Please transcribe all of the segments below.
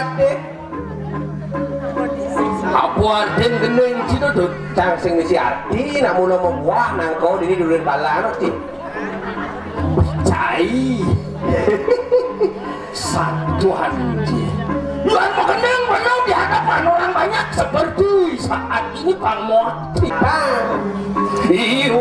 adik. Apa aden gening cino tuh? Cang sing ngisi arti, namun nama buah nangkau ini dulu pala nanti. Cai. Satu anjir. Luar mau kenang penuh di hadapan orang banyak seperti saat ini Bang Morti. Iyo.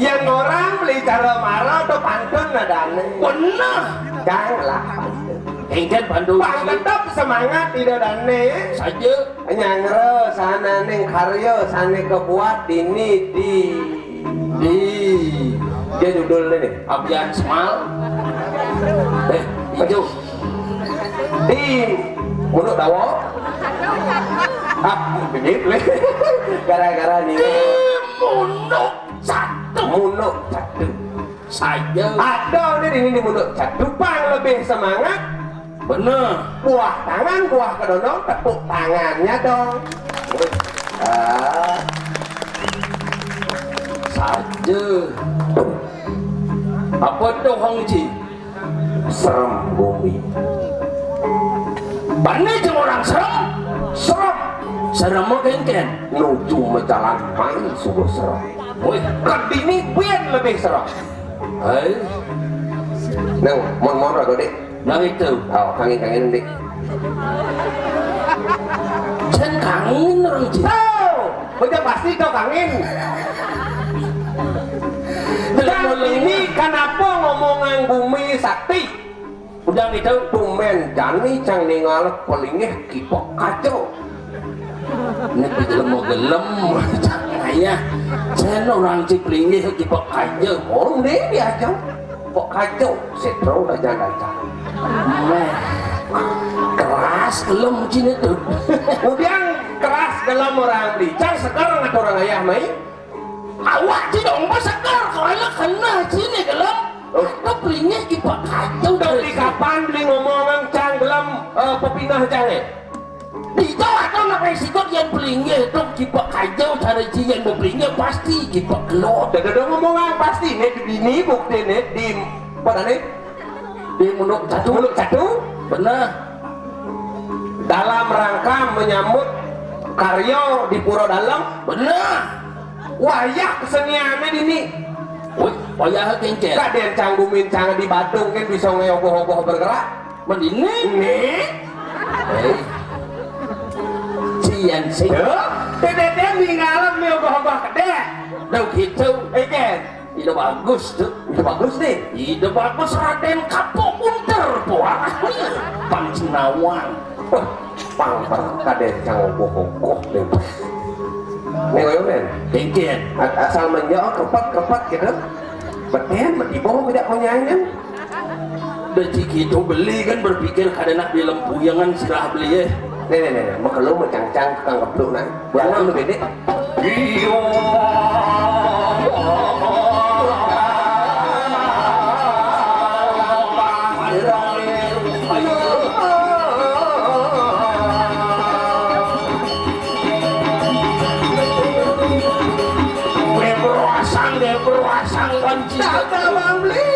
Yang orang beli cara marah atau pantun nadane benar janganlah pantun engken pantun bang tetap semangat tidak dane saja nyangre sana neng karya sana kebuat ini di dia judul ini Abjan Semal hijau di mulut dawo begit gara-gara nih munuk satu saja ada ini munuk satu pang lebih semangat bener buah tangan buah kedondong tepuk tangannya dong saja apa tuh Hongji serem bumi banyak yang orang serem serem mungkin nuju menjalan main sungguh serem. Woi, kedini biar lebih serem. Hei, neng, mon rago dek. Nang itu. Oh, kangen dek. Jen kangen orang Cina. Oh, udah pasti kau kangen. Dan ini kenapa ngomongan bumi sakti? Udah gitu, tumben jani cang ningal pelingih kipok kacau. Ini gelem ayah saya orang Ciplingnya kipok kacau oh ini dia aja kok kacau setro aja keras gelem cina tuh kemudian keras gelem orang Blicar sekarang ada orang ayah mai awak sih dong pas sekarang kalau kena sini gelem Ciplingnya kipok kacau dari kapan beli ngomongan cang gelem pepinah cange itu atau ngapain sih kok yang pelingnya itu kipok kacau cara yang mau pelingnya pasti kipok kelot ada ngomongan pasti nih ini bukti nih di apa nih di mulut satu benar dalam rangka menyambut karya di Puro Dalam benar wayah keseniannya ini wayah kengkel gak ada yang canggumin canggih di Badung kan bisa ngeyogoh-yogoh bergerak mendini nih yang sih, dedek ninggalan miogoh-ogoh kedek, dong gitu, kan? Itu bagus tuh, itu bagus nih, itu bagus Raden Kapok Unter, buah, Pancinawan, pang kadek jangan ogoh-ogoh deh, nih ngoyonen, kan? Asal menjauh kepat gitu, beten, betibo tidak konyangan. Dan jika beli kan berpikir kadang nak di lempuyangan serah beli ya. Nih, maklum mencang-cang kang kepluk nah. Jangan lu gede. Iyo. Beruasang kunci. Tak bang beli.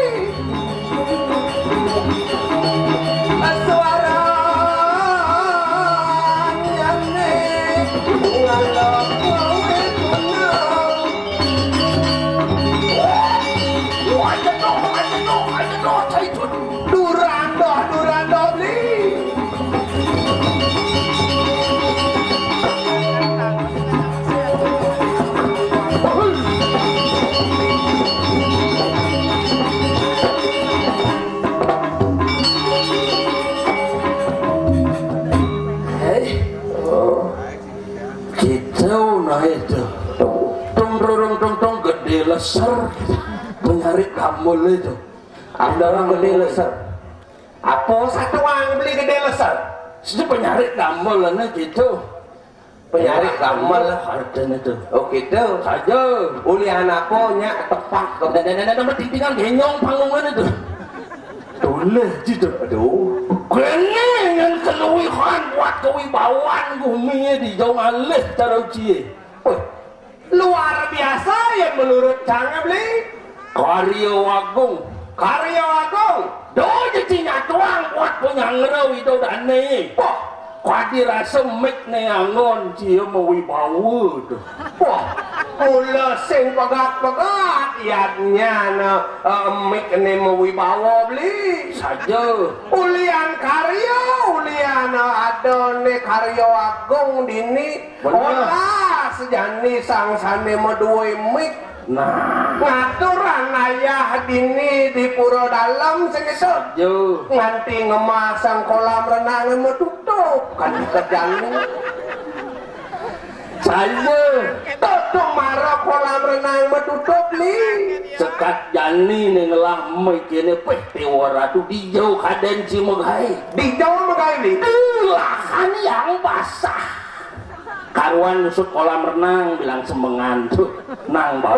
Leser mencari kamul itu ada orang gede leser apa satu orang beli gede leser itu penyari kamul gitu penyari gamal harden itu. oh gitu Saja. ulihan apa nya tepak Dan nama tinggal genyong panggungan itu. Toleh gitu. aduh Kene yang keluwihan buat kewibawaan bumi di jauh alih cara cie. wih luar biasa ya menurut Cang beli Karya Agung. karya agung Do jadinya tuang buat punya ngerau itu dan nih. wah Kwadi rasa mik nih angon cie mau wibawa tuh. wah mula sing pegat-pegat iatnya na mik ini mau wibawa beli Saja. ulian karya ulian ada ne karya agung dini Bener. olah sejani sangsane medue mik Nah. ngaturan ayah dini di pura dalam segitu Saja. nganti ngemasang kolam renang mau tutup kan kerjaan Saja. tutup marah kolam renang mau tutup nih Sekat jani nih ngelah mik ini peh tewara tuh di jauh kaden si megai. di jauh megay Lahan yang basah. Karuan nusuk kolam renang bilang semengan tuh nang bau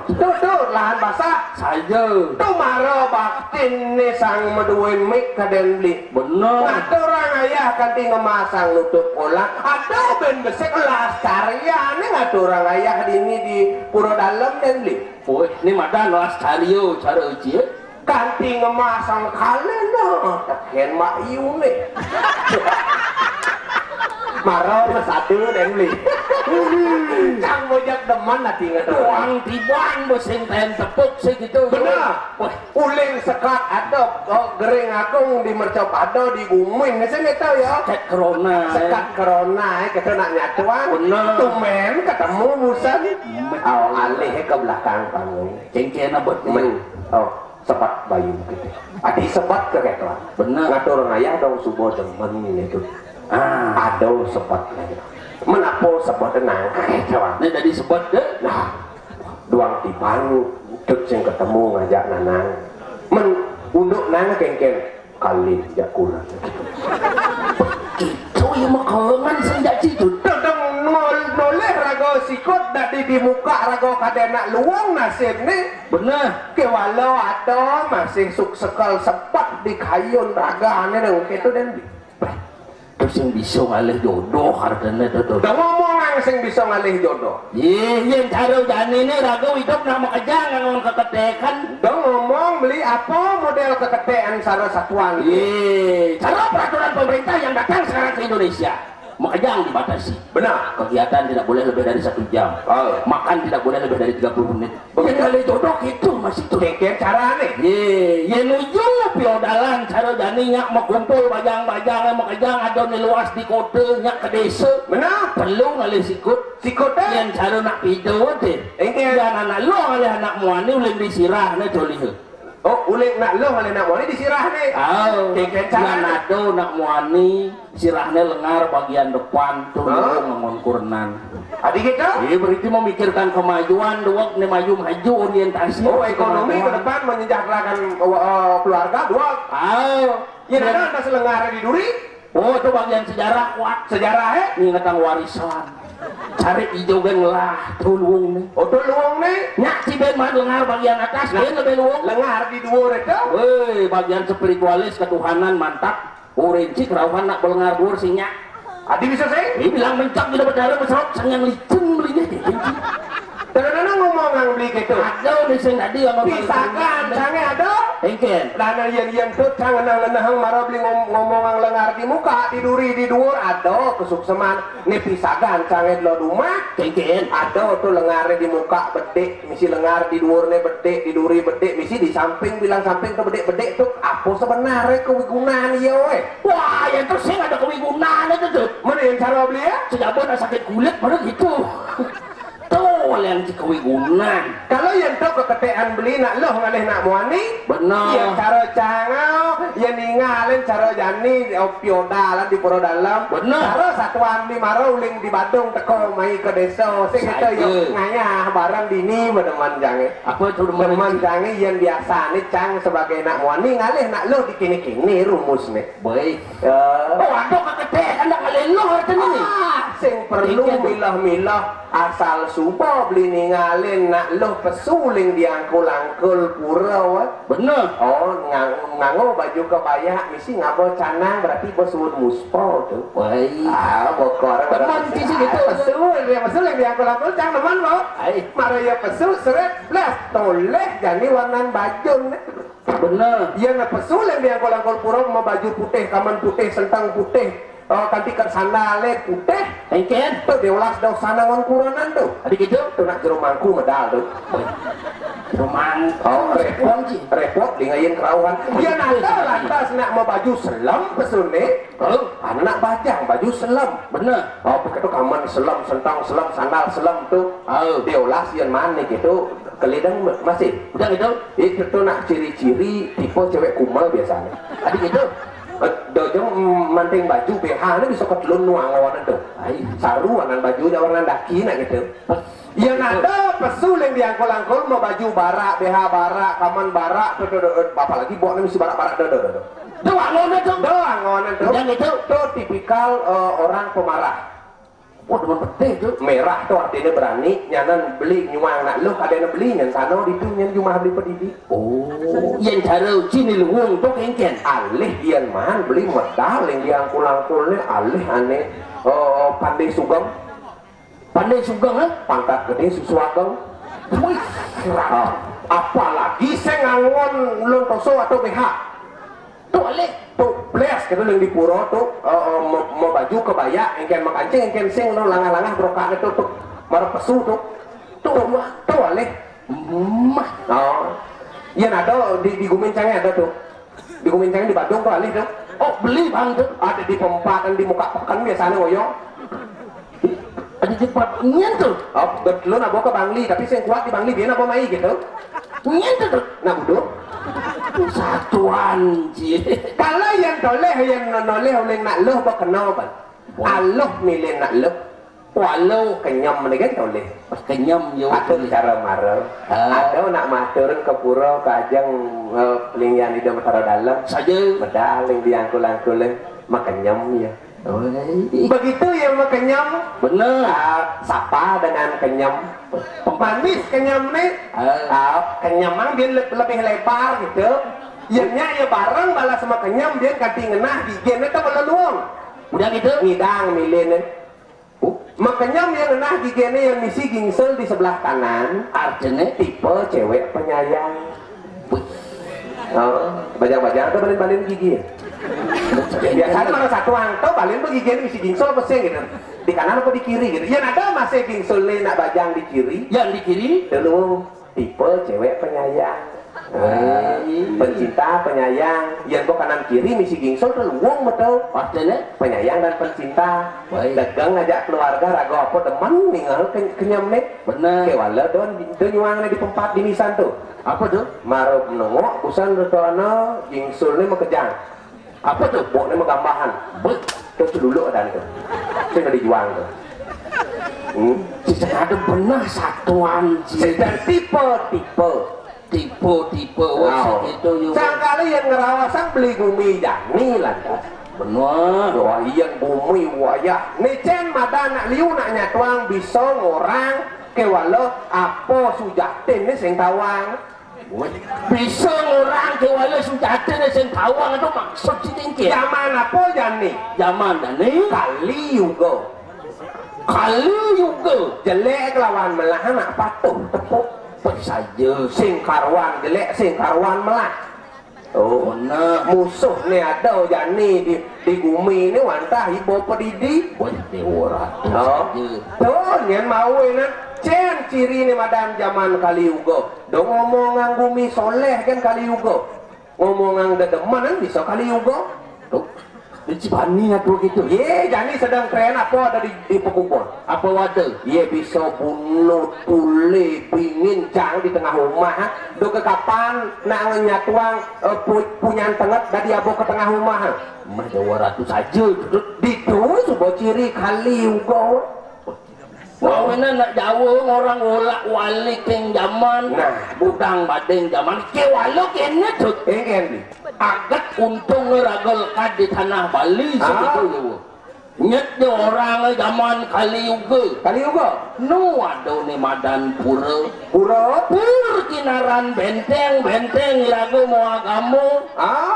tuh lahan basah saja tuh marah baktin nih sang meduin mik kaden beli bener ada orang ayah kanti ngemasang nutup kolam ada ben besek las karya nih ada orang ayah dini di pura dalam dan beli woi ini mata nuas cario cara uji kanti ngemasang kalen no taken mak iu nih marah na satu dan beli cang mojak deman nanti nggak uang tibuan besing ten tepuk segitu benar woi uling sekat ada gering akung di mercop ada di gumin saya nggak tahu ya cek corona sekat corona kita nak nyatuan bener tumen ketemu busan oh alih ke belakang kamu cengkena buat oh sepat bayu gitu adi sepat ke ketuan bener ngatur orang ayah dong subuh demen itu ada sepat lagi menapo sepat tenang ketuan ini dari sebut deh nah doang tiban dek sing ketemu ngajak nanang men unduk nang kengken kali jak kurang itu yang makangan senjak situ dedeng noleh rago sikut dari di muka rago kadena luang nasib nih bener ke walau ada masih suk sekal sepat di kayun raga ane dong itu dan terus yang bisa ngalih jodoh harganya itu udah ngomong yang sing bisa ngalih jodoh yang cara jani ini raga hidup nama kejang ngomong keketekan udah ngomong beli apa model keketean salah satuan cara peraturan pemerintah yang datang sekarang ke Indonesia makanya dibatasi benar kegiatan tidak boleh lebih dari 1 jam makan tidak boleh lebih dari 30 menit yang kali jodoh itu masih tuh kengken cara nih ye nuju piodalan cara janinya mau kumpul bajang-bajang makanya ada nih luas di kota nyak ke desa benar perlu ngalih sikut yang cara nak pido deh dan anak lu ngalih anak muani uling disirah nih jolih oh uling nak lo ngalih nak muani disirah nih kengken cara nado nak muani sirahnya lengar bagian depan tuh ngomong kurnan adik kita berarti memikirkan kemajuan doang nih maju orientasi ekonomi ke depan menyejahterakan keluarga dua ya ada selengar di duri itu bagian sejarah kuat sejarah ingatan warisan cari hijau gen lah tuh luung nih tuh luung nih nyak si ben mah lengar bagian atas ben lebih luung lengar di dua itu bagian spiritualis ketuhanan mantap Urinci kerawan nak belengar dur sinya. Adi bisa sih? Dia bilang mencak di darah mesrot sang yang licin belinya gitu. Kadang-kadang ngomong yang beli gitu. Ada di sini tadi yang pisakan, sange ada. Engken. Dana yang tut sang lenang marah beli ngomong yang lengar di muka, tiduri di dhuwur ada kesukseman. Nih pisakan sange lo rumah. Engken. Ada tuh lengar di muka bedek, misi lengar di dhuwur nih bedek, di duri bedek, misi di samping bilang samping tuh bedek tuh apa sebenarnya kewigunaan ya weh. Wah, yang terus sih ada kewigunaan itu tuh. Mana yang cara beli ya? Sejak ada sakit kulit baru gitu. Tuh yang kewigunaan. Kalau yang tuh keketean beli nak loh ngalih nak muani. Benar. Yang cara cangau, yang ningalin cara jani opiodalan di pura dalam. Benar. Cara satuan di maro uling di Badung teko mai ke desa. Sing kita yuk ngayah barang dini bedeman jange. Apa itu deman jange yang biasa nih cang sebagai nak muani ngalih nak loh di kini rumus nih. Baik. Oh, ada keketean nak ngalih elo artinya nih. Sing perlu milah-milah asal subuh beli ningalin nak loh pesuling diangkul-angkul pura. Bener. Oh, nganggo baju kebaya misi ngabo canang berarti bosud muspo tuh. Wah. Bokor. Teman di sini gitu. Pesul yang diangkul-angkul cang teman lo. Mare ya pesul seret blas toleh jadi warna baju. Bener. Iya na pesul yang diangkul-angkul pura mau baju putih, kaman putih, sentang putih. Oh, kanti ke sandale putih, engken tuh diolas daun sanangan kuranan tuh. Adik itu tuh nak jeruk mangku medal tuh. Jeruk mangku. Oh, repot dingayin kerauhan. Dia nada lantas nak mau baju selam pesune. Oh, anak bajang baju selam. Bener. Oh, begitu kaman selam, sentang selam, sandal selam tuh. Oh, diolas yang mana gitu. Kelidang masih. Udah gitu. Itu tuh nak ciri-ciri tipe cewek kumal biasanya. Adik itu. Dojo manting baju BH ini bisa ketelun nuang warna tuh. Saru warna bajunya warna daki nak gitu. Ya nada pesul yang diangkul-angkul mau baju barak, BH barak, kaman barak, bapak lagi buat misi barak-barak doang ngono tuh. Doang ngono tuh. Yang itu tuh tipikal orang pemarah. Wah, teman putih tuh merah tuh artinya berani nyanan beli nyuang nak lu ada yang beli nyan sano di tuh nyan cuma beli pedidi. Oh, yang cara cini luang tuh kengken alih yang man beli medal yang diangkul-angkulnya alih aneh pandai sugeng pangkat gede susu ageng. Wih, apalagi saya ngangon lontoso atau BH tuh alih tuh bles gitu yang di puro tuh mau baju kebaya engken makancing engken sing lo langah-langah brokane tuh tuh marah pesu tuh alih iya ada di Gumincangnya ada tuh di Gumincangnya di Bandung tuh alih tuh. Oh, beli bang tuh ada di pempatan di muka pekan biasanya ngoyong ada di pempatnya tuh. Oh, betul nabo ke Bangli tapi sing kuat di Bangli dia nabo mai gitu nyen tuh nah buduk satuan sih. Kalau yang doleh yang noleh oleh nak loh bak kenal ban. Aloh milih nak loh. Walau kenyam ni kan doleh. Kenyam yo. Atur cara marah. Ada nak maturin ke pura ke ajang pelinggian di dalam dalam saja. Medaling diangkul-angkulin makenyam ya. Begitu ya makenyam. Bener. Sapa dengan kenyam. Manis kenyam nih, kenyamang dia lebih lebar gitu. Ianya ya bareng balas sama kenyam dia ganti ngenah giginya itu malah luang. Udah gitu ngidang milih nih. Makenyam yang ngenah giginya yang misi gingsel di sebelah kanan. Artinya tipe cewek penyayang. Bajang-bajang tuh balin-balin gigi. Biasanya mana satu angto balin begini misi gingsel apa sih gitu. Di kanan apa di kiri gitu. Yang ada masih gingsel nak bajang di kiri. Yang di kiri dulu tipe cewek penyayang. Pencinta penyayang. Yang ke kanan kiri misi gingsel terluang betul. Artinya penyayang dan pencinta. Dagang ngajak keluarga rago apa teman ninggal kenyam nih. Bener. Kewala don nyuangnya di tempat di nisan tuh. Apa tuh? Maruf nongok usan retoana gingsel nih mekejang. Apa tuh? Boknya megambahan. Tuh dulu ada tuh. Saya nggak dijual tuh. Tidak ada benar satuan sih. Dan tipe. Wow. Itu juga. Sekali yang ngerawasan beli bumi jani lah. Benar. Wah yang bumi wayah. Nicen mada nak liu nak nyatuang bisa ngorang kewalo apa sujatin ni sing tawang. Bisa ngorang kewalo sujatin ni sing tawang itu maksud si tinggi. Zaman apa jani? Zaman jani kali juga. Jelek lawan melah nak patuh tepuk saja sing karwan jelek sing karwan melah. Oh nah musuh ni ada jani di bumi ni wantah ibu pedidi ora tuh nyen mau ini cen ciri ni madam zaman kali ugo dong ngomongan bumi soleh kan kali ugo ngomongan dedeman bisa kali ugo tuh di Cibani atau gitu. Ye, jani sedang tren apa ada di pekumpul? Apa wadah? Ye bisa bunuh tule pingin cang di tengah rumah. Do ke kapan nak nyatuang punya tengah dari abo ke tengah rumah. Mah 200 saja. Ditu sebuah ciri kali ugo. Wah, ini nak jauh orang ngolak walik yang zaman. Nah, budang badeng zaman. Kewalo kene tuh. Agat untung ngeragal di tanah Bali segitu ya. nyetnya orang zaman Kaliuga nu ado ni Madan Pura kinaran benteng irago mau agamu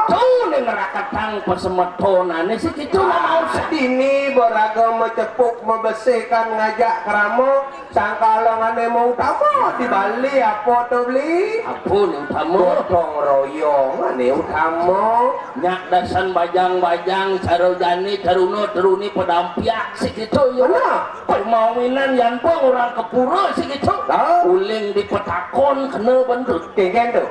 tuh ni ngerakatang persemetonan si kitu mau ini beragam cepuk membersihkan ngajak keramo sangkalongan mau utama di Bali apa tuh beli apa ni utama gotong royong ane utama nyak dasan bajang-bajang Sarojani teruni pedampiak si kitu ya permawinan yang pun orang kepura si kitu uling di petakon kena bendut kengken tuh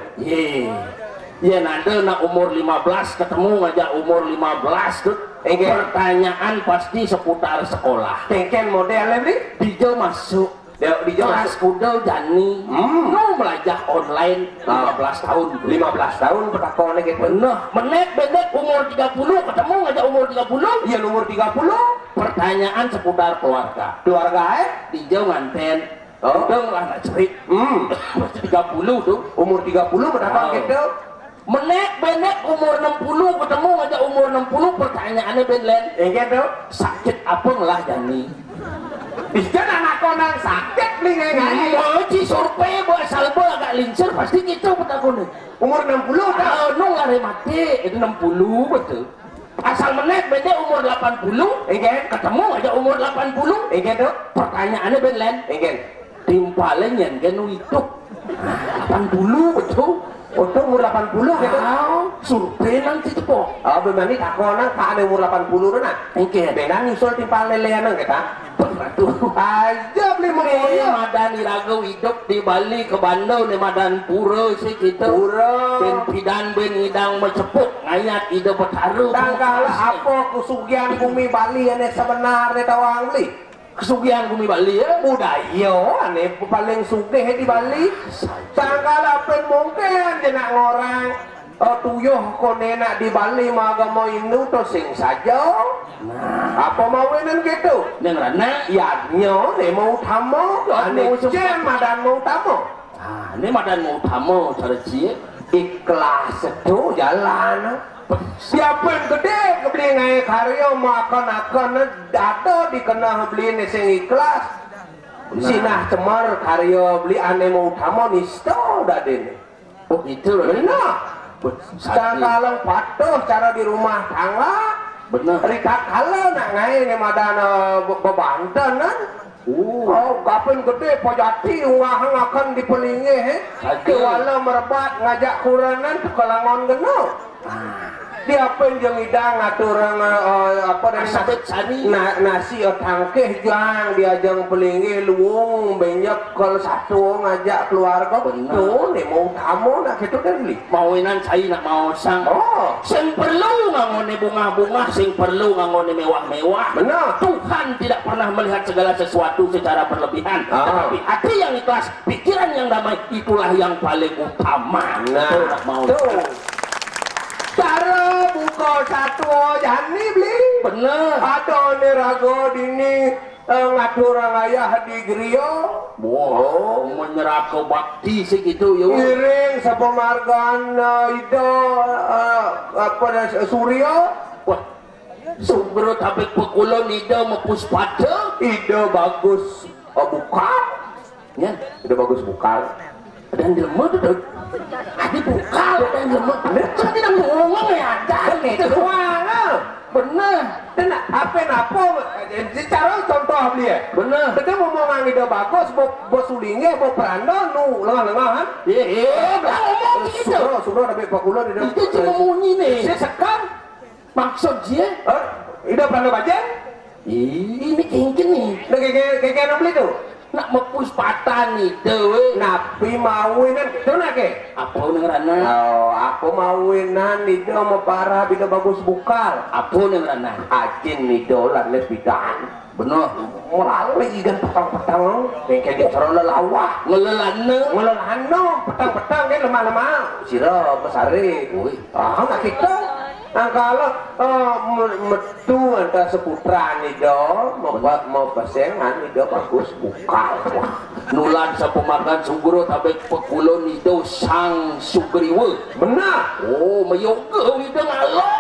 ya nada nak umur 15 ketemu ngajak umur 15 tuh pertanyaan pasti seputar sekolah kengken modelnya beli dia masuk di kelas kuda Jani mau belajar online 15 tahun petakonnya gitu nah menek umur 30 ketemu ngajak umur 30 iya umur 30 pertanyaan seputar keluarga dia nganten dong lah nak cerit 30 tuh umur 30 petakon gitu menek umur 60 ketemu ngajak umur 60 pertanyaannya benlen gitu sakit apa lah Jani bisa anak konang sakit nih ngai mau ci survei buat salbo agak lincir pasti gitu petakonnya umur 60 dah nu ngare mati itu 60 betul asal menek beda umur 80 ketemu aja umur 80 gitu pertanyaannya benlen timpalnya nyen hidup 80 betul untuk umur 80 gitu survei nanti itu kok benar nih takonan pak ada umur 80 tuh nak benar nyusul timpal lelean kita aja beli mobilnya Madan Irago hidup di Bali ke Bandung di Madan Pura sih kita ben pidan ben hidang mecepuk ngayat ide betaru tangkala apa kesugihan bumi Bali ane sebenarnya tawang beli kesugihan bumi Bali ya budaya ane paling sugih di Bali tangkala pen mungkin jenak ngorang tuyuh konenak di Bali magamo Hindu to sing saja apa mawinan gitu yang rana ya nyo ne mau utama ane jem Madan mau utama ini Madan mau utama cara cie ikhlas itu jalan siapa yang gede kebeli ngai karya makan dado dikena beli sing ikhlas sinah cemar karya beli ane mau utama nisto dadene oh itu benar kalau patuh cara di rumah tangga bener Rika kalau nak ngai ni Madan bebanten kan kapan gede pojati uang akan dipelingi kewala merebat ngajak kuranan ke kalangan geno dia apa yang hidang atur apa dari nasi tangkeh jang dia jang pelingi luung banyak kalau satu ngajak keluarga betul nih mau tamu nak gitu kan beli mawinan saya nak mau sang sing perlu ngangone bunga-bunga sing perlu ngangone mewah-mewah benar Tuhan tidak pernah melihat segala sesuatu secara berlebihan tetapi hati yang ikhlas pikiran yang damai itulah yang paling utama nah mau cara buka satu Jani beli bener ada nih rago dini ngatur orang ayah di Grio menyerap ke bakti segitu ya iring sepemargan itu apa Suryo Sugro tapi pekulon ide mepus pada ide bagus bukan ya ide bagus bukan dan lemah tuh hati bukal dan lemah jadi nang ngomong ya ada itu bener dan apa cara contoh beli ya bener kita ngomong ide bagus bos sulingnya bos peranda nu lengah-lengahan ngomong gitu Sugro tapi pekulon itu cuma munyi nih saya sekar maksud dia ide peranda bajang ini kengken nih kayak beli tuh nak mepus patan itu napi mawinan itu nak apa nengerana aku mawinan itu mau parah bida bagus bukal apa nengerana ajin itu lantai bidan bener melalui ikan petang-petang yang kayak dicaro lelawah ngelelano petang-petang kan lemah-lemah siro besari nggak gitu nah kalau metu antara seputra nih dong mau pasengan nih dong bagus bukal nulan sa pemakan Sugro tapi pekulon itu sang Sugriwa benar mayoga itu ngalong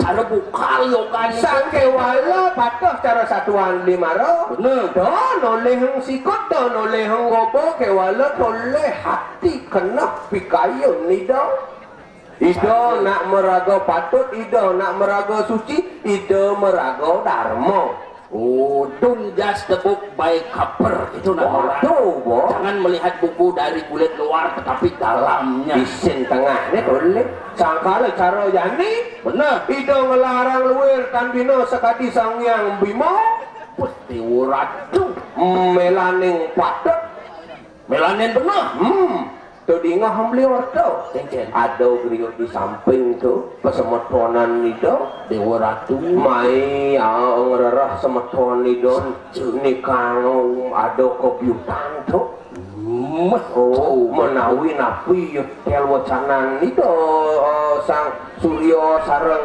cara bukal yokan sakewala patuh cara satuan limaro bener do noleh sikot do noleh ngobo kewala toleh hati kena pikayon ni do ido nak meraga patut ido nak meraga suci ido meraga dharma. Oh, don't judge the book by cover itu nama. Jangan melihat buku dari kulit luar tetapi dalamnya. Isin tengah ni boleh. Sangkala cara yani benar. Ido ngelarang luar tandino sekadi sang yang bimo. Pasti uratu. Melaning patut. Melanin benar. Tu di ngah beli ordo. Ada griyo di samping tu pesemetronan itu Dewa Ratu mai ngererah semetron itu nikah ada komputan tu menawi napi tel wacanan itu sang Suryo sareng